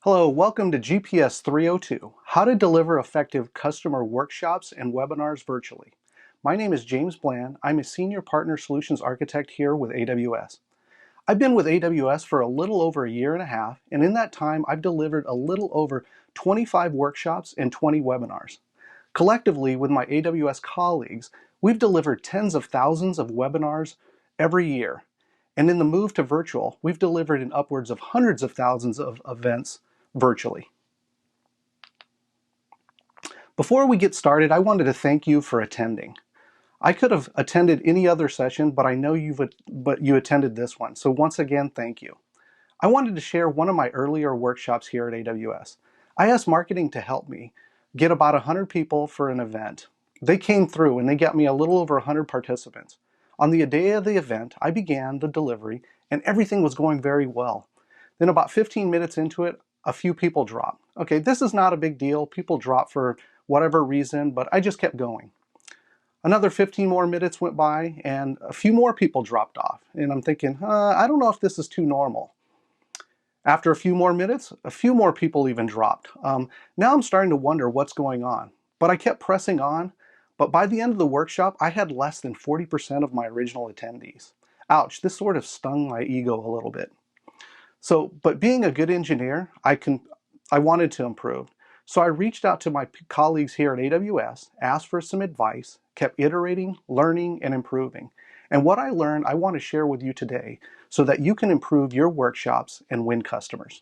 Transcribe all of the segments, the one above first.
Hello, welcome to GPS 302, How to Deliver Effective Customer Workshops and Webinars Virtually. My name is James Bland. I'm a Senior Partner Solutions Architect here with AWS. I've been with AWS for a little over a year and a half, and in that time I've delivered a little over 25 workshops and 20 webinars. Collectively, with my AWS colleagues, we've delivered tens of thousands of webinars every year. And in the move to virtual, we've delivered in upwards of hundreds of thousands of events virtually. Before we get started, I wanted to thank you for attending. I could have attended any other session, but I know you attended this one. So once again, thank you. I wanted to share one of my earlier workshops here at AWS. I asked marketing to help me get about 100 people for an event. They came through and they got me a little over 100 participants. On the day of the event, I began the delivery and everything was going very well. Then about 15 minutes into it, a few people dropped. Okay, this is not a big deal. People drop for whatever reason, but I just kept going. Another 15 more minutes went by and a few more people dropped off. And I'm thinking, I don't know if this is too normal. After a few more minutes, a few more people even dropped. Now I'm starting to wonder what's going on. But I kept pressing on. But by the end of the workshop, I had less than 40% of my original attendees. Ouch, this sort of stung my ego a little bit. But being a good engineer, I wanted to improve. So I reached out to my colleagues here at AWS, asked for some advice, kept iterating, learning, and improving. And what I learned, I want to share with you today so that you can improve your workshops and win customers.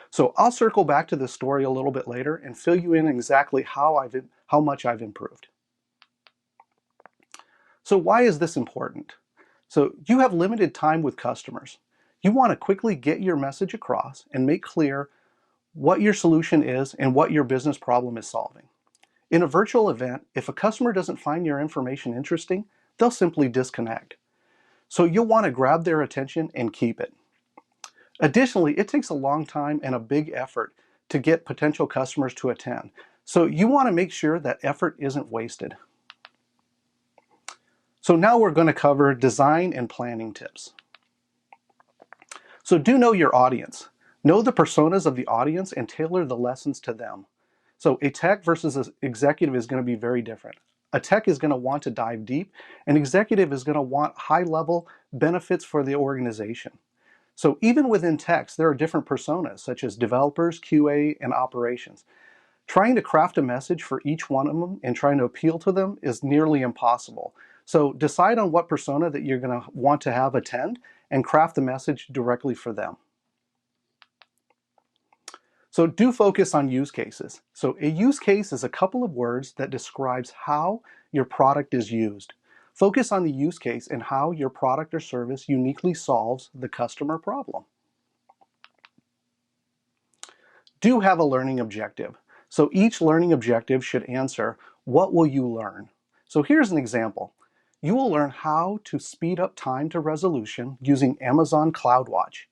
So I'll circle back to this story a little bit later and fill you in exactly how much I've improved. So why is this important? So you have limited time with customers. You want to quickly get your message across and make clear what your solution is and what your business problem is solving. In a virtual event, if a customer doesn't find your information interesting, they'll simply disconnect. So you'll want to grab their attention and keep it. Additionally, it takes a long time and a big effort to get potential customers to attend. So you want to make sure that effort isn't wasted. So now we're going to cover design and planning tips. So do know your audience. Know the personas of the audience and tailor the lessons to them. So a tech versus an executive is going to be very different. A tech is going to want to dive deep. An executive is going to want high-level benefits for the organization. So even within techs, there are different personas, such as developers, QA, and operations. Trying to craft a message for each one of them and trying to appeal to them is nearly impossible. So decide on what persona that you're going to want to have attend and craft the message directly for them. So do focus on use cases. So a use case is a couple of words that describes how your product is used. Focus on the use case and how your product or service uniquely solves the customer problem. Do have a learning objective. So each learning objective should answer, what will you learn? So here's an example. You will learn how to speed up time to resolution using Amazon CloudWatch,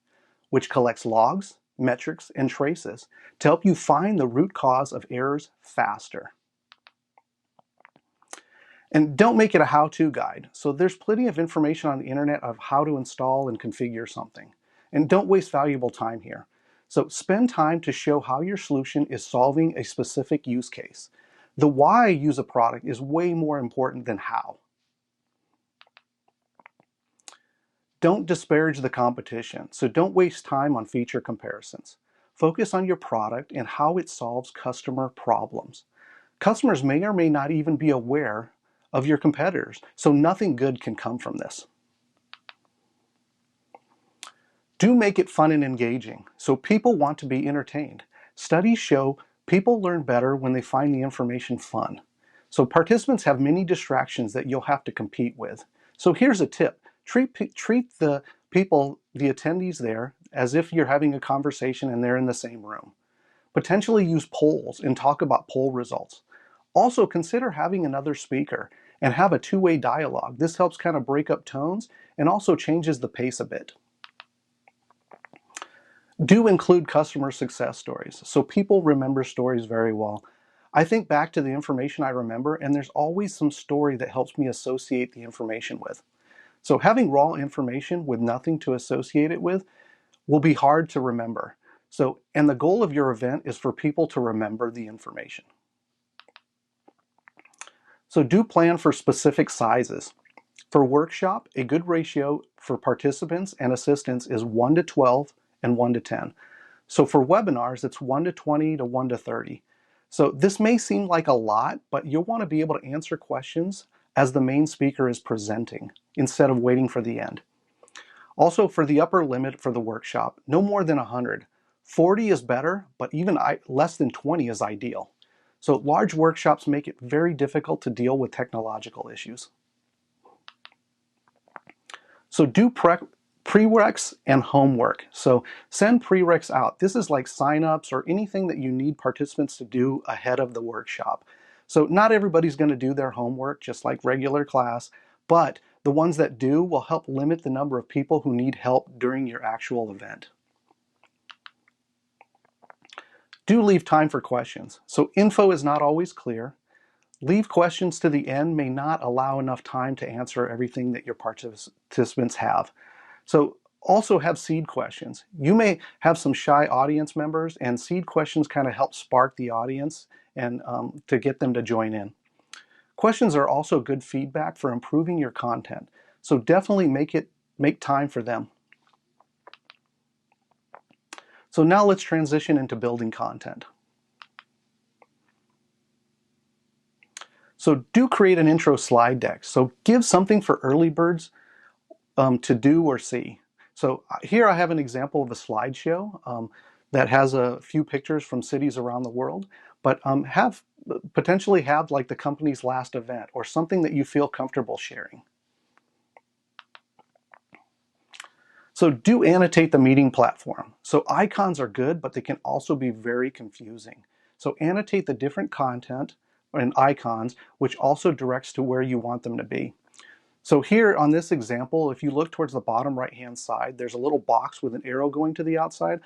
which collects logs, metrics, and traces to help you find the root cause of errors faster. And don't make it a how-to guide. So there's plenty of information on the internet of how to install and configure something. And don't waste valuable time here. So spend time to show how your solution is solving a specific use case. The why you use a product is way more important than how. Don't disparage the competition, so don't waste time on feature comparisons. Focus on your product and how it solves customer problems. Customers may or may not even be aware of your competitors, so nothing good can come from this. Do make it fun and engaging, so people want to be entertained. Studies show people learn better when they find the information fun. So participants have many distractions that you'll have to compete with. So here's a tip. Treat the people, the attendees there, as if you're having a conversation and they're in the same room. Potentially use polls and talk about poll results. Also consider having another speaker and have a two-way dialogue. This helps kind of break up tones and also changes the pace a bit. Do include customer success stories. So people remember stories very well. I think back to the information I remember and there's always some story that helps me associate the information with. So having raw information with nothing to associate it with will be hard to remember. And the goal of your event is for people to remember the information. So do plan for specific sizes. For workshop, a good ratio for participants and assistants is 1 to 12 and 1 to 10. So for webinars, it's 1 to 20 to 1 to 30. So this may seem like a lot, but you'll want to be able to answer questions as the main speaker is presenting instead of waiting for the end. Also, for the upper limit for the workshop, no more than 100. 40 is better, but even less than 20 is ideal. So large workshops make it very difficult to deal with technological issues. So do prereqs and homework. So send prereqs out. This is like signups or anything that you need participants to do ahead of the workshop. So not everybody's going to do their homework just like regular class, but the ones that do will help limit the number of people who need help during your actual event. Do leave time for questions. So info is not always clear. Leave questions to the end may not allow enough time to answer everything that your participants have. So also have seed questions. You may have some shy audience members, and seed questions kind of help spark the audience and to get them to join in. Questions are also good feedback for improving your content. So definitely make time for them. So now let's transition into building content. So do create an intro slide deck. So give something for early birds to do or see. So here I have an example of a slideshow that has a few pictures from cities around the world, but potentially have like the company's last event or something that you feel comfortable sharing. So do annotate the meeting platform. So icons are good, but they can also be very confusing. So annotate the different content and icons, which also directs to where you want them to be. So here on this example, if you look towards the bottom right-hand side, there's a little box with an arrow going to the outside.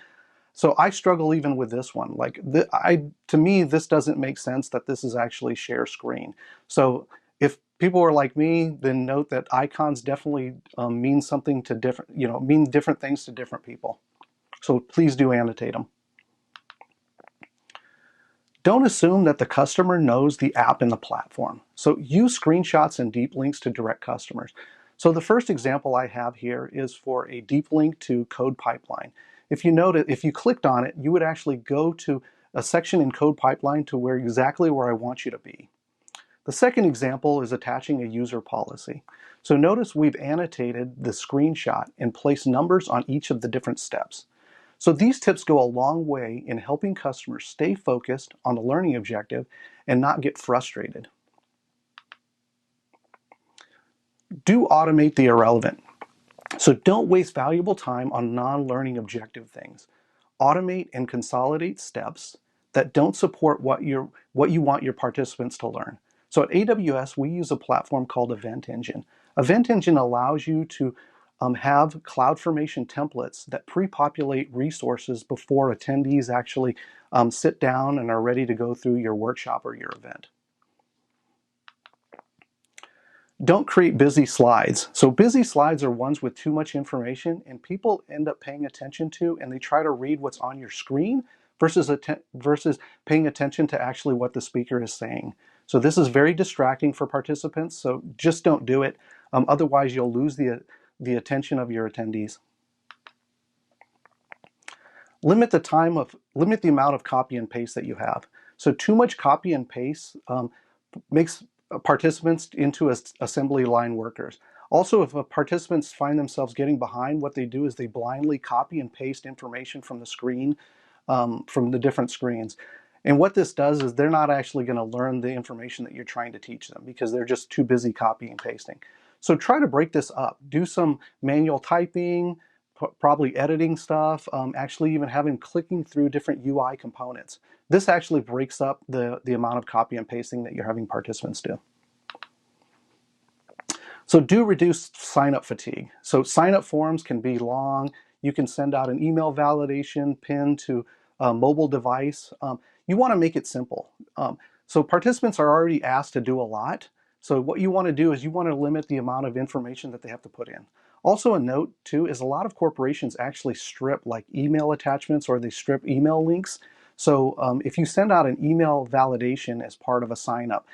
So I struggle even with this one. Like, to me, this doesn't make sense that this is actually share screen. So if people are like me, then note that icons definitely mean something to different, mean different things to different people. So please do annotate them. Don't assume that the customer knows the app and the platform. So use screenshots and deep links to direct customers. So the first example I have here is for a deep link to Code Pipeline. If you clicked on it, you would actually go to a section in Code Pipeline to exactly where I want you to be. The second example is attaching a user policy. So notice we've annotated the screenshot and placed numbers on each of the different steps. So these tips go a long way in helping customers stay focused on the learning objective and not get frustrated. Do automate the irrelevant. So don't waste valuable time on non-learning objective things. Automate and consolidate steps that don't support what you want your participants to learn. So at AWS, we use a platform called Event Engine. Event Engine allows you to have CloudFormation templates that pre-populate resources before attendees actually sit down and are ready to go through your workshop or your event. Don't create busy slides. So busy slides are ones with too much information and people end up paying attention to, and they try to read what's on your screen versus paying attention to actually what the speaker is saying. So this is very distracting for participants, so just don't do it. Otherwise you'll lose the attention of your attendees. Limit the amount of copy and paste that you have. So too much copy and paste makes participants into assembly line workers. Also, if participants find themselves getting behind, what they do is they blindly copy and paste information from the screen, from the different screens. And what this does is they're not actually going to learn the information that you're trying to teach them because they're just too busy copying and pasting. So try to break this up. Do some manual typing, probably editing stuff, actually even having clicking through different UI components. This actually breaks up the amount of copy and pasting that you're having participants do. So do reduce sign-up fatigue. So sign-up forms can be long. You can send out an email validation pin to a mobile device. You want to make it simple. So participants are already asked to do a lot. So what you want to do is you want to limit the amount of information that they have to put in. Also a note too is a lot of corporations actually strip like email attachments or they strip email links. So if you send out an email validation as part of a sign up,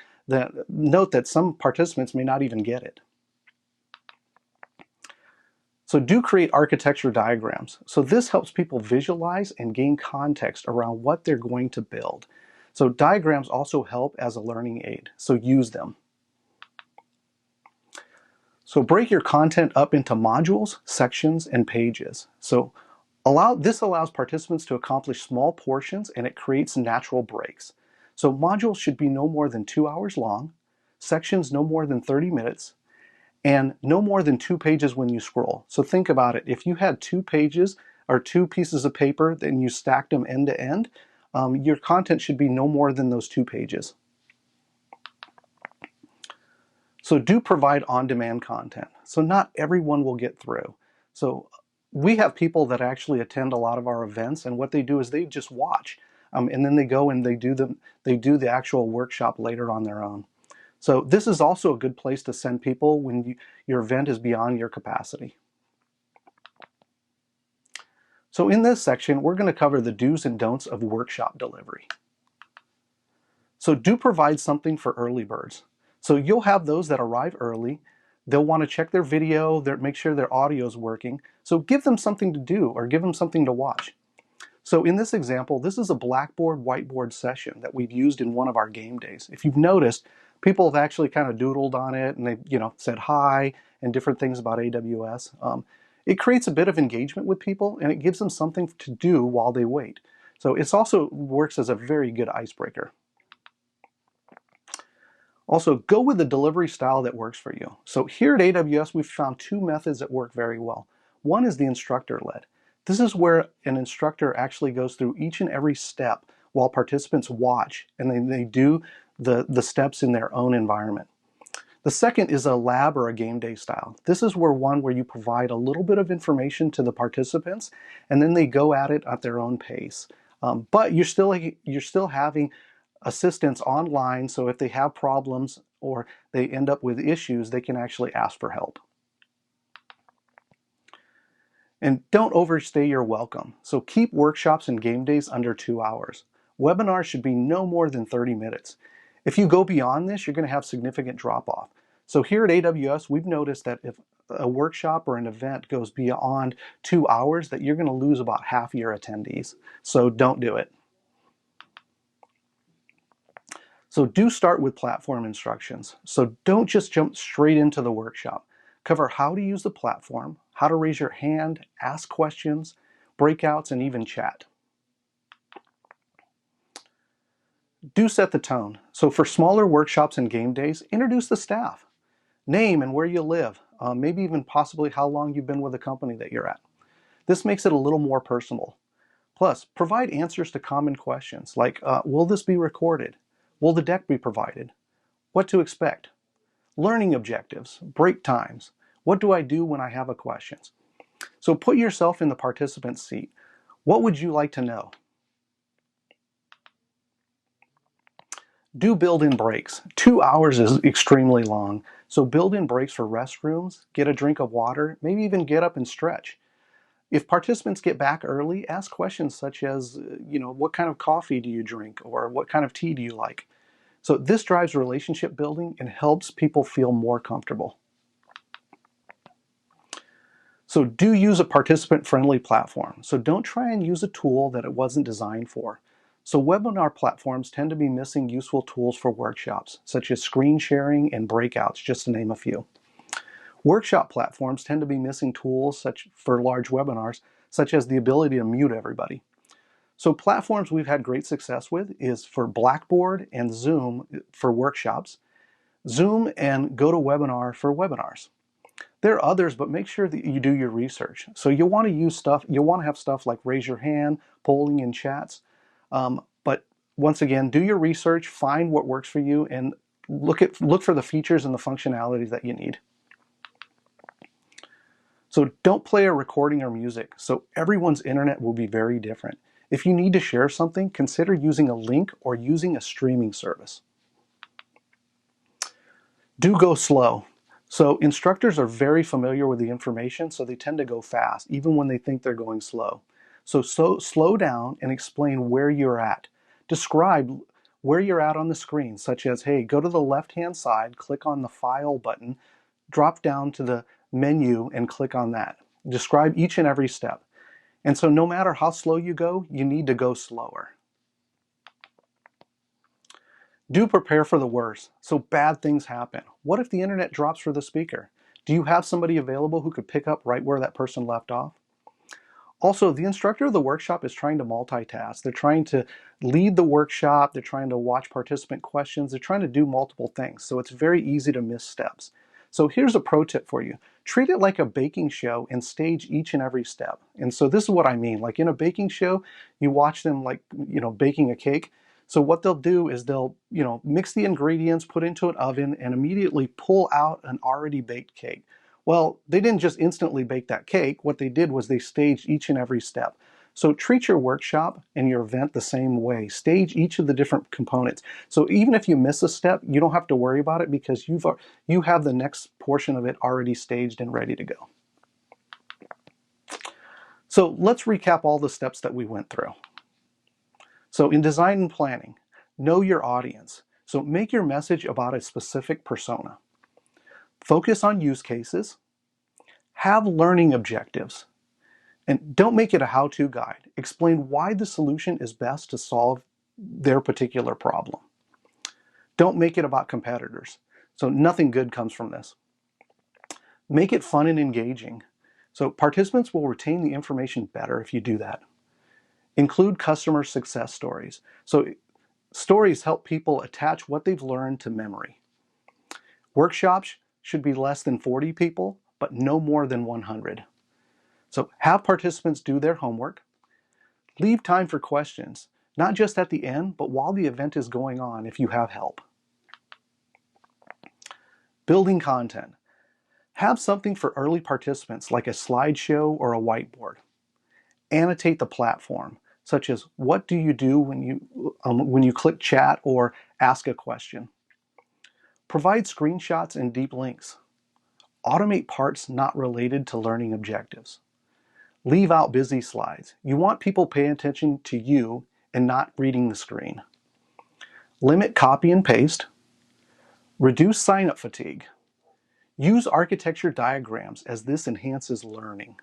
note that some participants may not even get it. So do create architecture diagrams. So this helps people visualize and gain context around what they're going to build. So diagrams also help as a learning aid, so use them. So break your content up into modules, sections, and pages. So this allows participants to accomplish small portions and it creates natural breaks. So modules should be no more than 2 hours long, sections no more than 30 minutes, and no more than 2 pages when you scroll. So think about it. If you had 2 pages or 2 pieces of paper, then you stacked them end to end, your content should be no more than those 2 pages. So do provide on-demand content. So not everyone will get through. So we have people that actually attend a lot of our events, and what they do is they just watch, and then they go and they do the actual workshop later on their own. So this is also a good place to send people when your event is beyond your capacity. So in this section, we're going to cover the do's and don'ts of workshop delivery. So do provide something for early birds. So you'll have those that arrive early. They'll want to check their video, make sure their audio is working. So give them something to do or give them something to watch. So in this example, this is a Blackboard whiteboard session that we've used in one of our game days. If you've noticed, people have actually kind of doodled on it and they said hi and different things about AWS. It creates a bit of engagement with people and it gives them something to do while they wait. So it also works as a very good icebreaker. Also, go with the delivery style that works for you. So here at AWS, we've found 2 methods that work very well. One is the instructor-led. This is where an instructor actually goes through each and every step while participants watch, and they do the steps in their own environment. The second is a lab or a game day style. This is where you provide a little bit of information to the participants, and then they go at it at their own pace. But you're still having assistance online, so if they have problems or they end up with issues, they can actually ask for help. And don't overstay your welcome. So keep workshops and game days under 2 hours. Webinars should be no more than 30 minutes. If you go beyond this, you're going to have significant drop-off. So here at AWS, we've noticed that if a workshop or an event goes beyond 2 hours, that you're going to lose about half your attendees. So don't do it. So do start with platform instructions. So don't just jump straight into the workshop. Cover how to use the platform, how to raise your hand, ask questions, breakouts, and even chat. Do set the tone. So for smaller workshops and game days, introduce the staff. Name and where you live, maybe even possibly how long you've been with the company that you're at. This makes it a little more personal. Plus, provide answers to common questions like, will this be recorded? Will the deck be provided? What to expect? Learning objectives, break times. What do I do when I have a question? So put yourself in the participant's seat. What would you like to know? Do build-in breaks. 2 hours is extremely long. So build in breaks for restrooms, get a drink of water, maybe even get up and stretch. If participants get back early, ask questions such as, what kind of coffee do you drink or what kind of tea do you like? So this drives relationship building and helps people feel more comfortable. So do use a participant-friendly platform. So don't try and use a tool that it wasn't designed for. So webinar platforms tend to be missing useful tools for workshops, such as screen sharing and breakouts, just to name a few. Workshop platforms tend to be missing tools for large webinars, such as the ability to mute everybody. So platforms we've had great success with is for Blackboard and Zoom for workshops, Zoom and GoToWebinar for webinars. There are others, but make sure that you do your research. So you'll want to have stuff like raise your hand, polling, and chats. But once again, do your research, find what works for you, and look for the features and the functionality that you need. So don't play a recording or music. So everyone's internet will be very different. If you need to share something, consider using a link or using a streaming service. Do go slow. So instructors are very familiar with the information, so they tend to go fast, even when they think they're going slow. So slow down and explain where you're at. Describe where you're at on the screen, such as, hey, go to the left-hand side, click on the File button, drop down to the menu and click on that. Describe each and every step. And so no matter how slow you go, you need to go slower. Do prepare for the worst. So bad things happen. What if the internet drops for the speaker? Do you have somebody available who could pick up right where that person left off? Also, the instructor of the workshop is trying to multitask. They're trying to lead the workshop. They're trying to watch participant questions. They're trying to do multiple things. So it's very easy to miss steps. So here's a pro tip for you. Treat it like a baking show and stage each and every step. And so this is what I mean. Like in a baking show, you watch them like, baking a cake. So what they'll do is they'll, mix the ingredients, put into an oven, and immediately pull out an already baked cake. Well, they didn't just instantly bake that cake. What they did was they staged each and every step. So treat your workshop and your event the same way. Stage each of the different components. So even if you miss a step, you don't have to worry about it because you have the next portion of it already staged and ready to go. So let's recap all the steps that we went through. So in design and planning, know your audience. So make your message about a specific persona. Focus on use cases. Have learning objectives. And don't make it a how-to guide. Explain why the solution is best to solve their particular problem. Don't make it about competitors. So nothing good comes from this. Make it fun and engaging. So participants will retain the information better if you do that. Include customer success stories. So stories help people attach what they've learned to memory. Workshops should be less than 40 people, but no more than 100. So have participants do their homework. Leave time for questions, not just at the end, but while the event is going on if you have help. Building content. Have something for early participants like a slideshow or a whiteboard. Annotate the platform, such as what do you do when you click chat or ask a question. Provide screenshots and deep links. Automate parts not related to learning objectives. Leave out busy slides. You want people paying attention to you and not reading the screen. Limit copy and paste. Reduce sign-up fatigue. Use architecture diagrams as this enhances learning.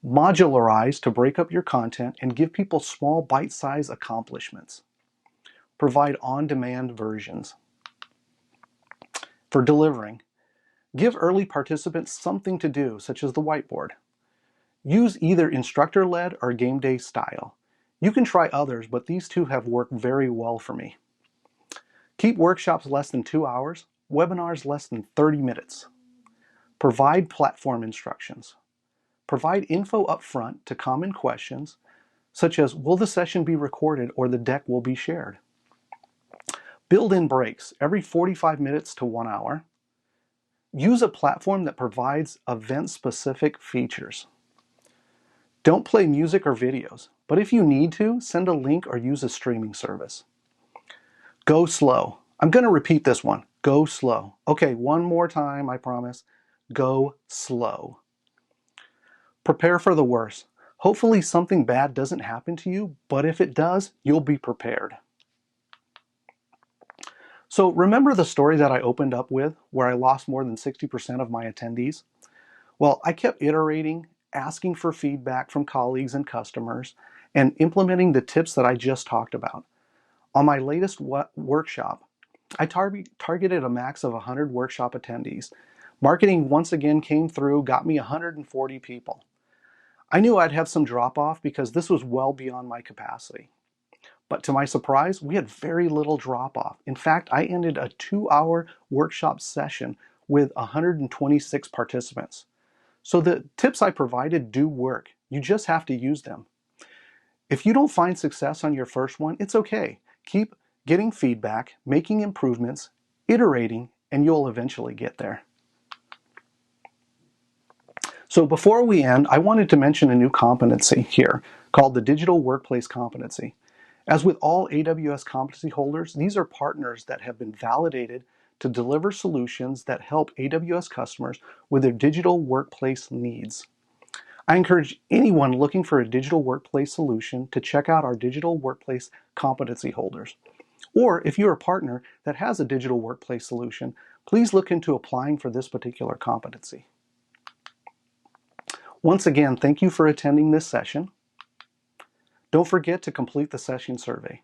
Modularize to break up your content and give people small bite-sized accomplishments. Provide on-demand versions. For delivering, give early participants something to do, such as the whiteboard. Use either instructor-led or game day style. You can try others, but these two have worked very well for me. Keep workshops less than 2 hours, webinars less than 30 minutes. Provide platform instructions. Provide info up front to common questions, such as will the session be recorded or the deck will be shared. Build in breaks every 45 minutes to 1 hour. Use a platform that provides event-specific features. Don't play music or videos, but if you need to, send a link or use a streaming service. Go slow. I'm going to repeat this one. Go slow. Okay, one more time, I promise. Go slow. Prepare for the worst. Hopefully something bad doesn't happen to you, but if it does, you'll be prepared. So remember the story that I opened up with where I lost more than 60% of my attendees? Well, I kept iterating, asking for feedback from colleagues and customers, and implementing the tips that I just talked about. On my latest workshop, I targeted a max of 100 workshop attendees. Marketing once again came through, got me 140 people. I knew I'd have some drop off because this was well beyond my capacity. But to my surprise, we had very little drop off. In fact, I ended a 2-hour workshop session with 126 participants. So the tips I provided do work. You just have to use them. If you don't find success on your first one, it's okay. Keep getting feedback, making improvements, iterating, and you'll eventually get there. So before we end, I wanted to mention a new competency here called the Digital Workplace Competency. As with all AWS competency holders, these are partners that have been validated to deliver solutions that help AWS customers with their digital workplace needs. I encourage anyone looking for a digital workplace solution to check out our digital workplace competency holders. Or if you're a partner that has a digital workplace solution, please look into applying for this particular competency. Once again, thank you for attending this session. Don't forget to complete the session survey.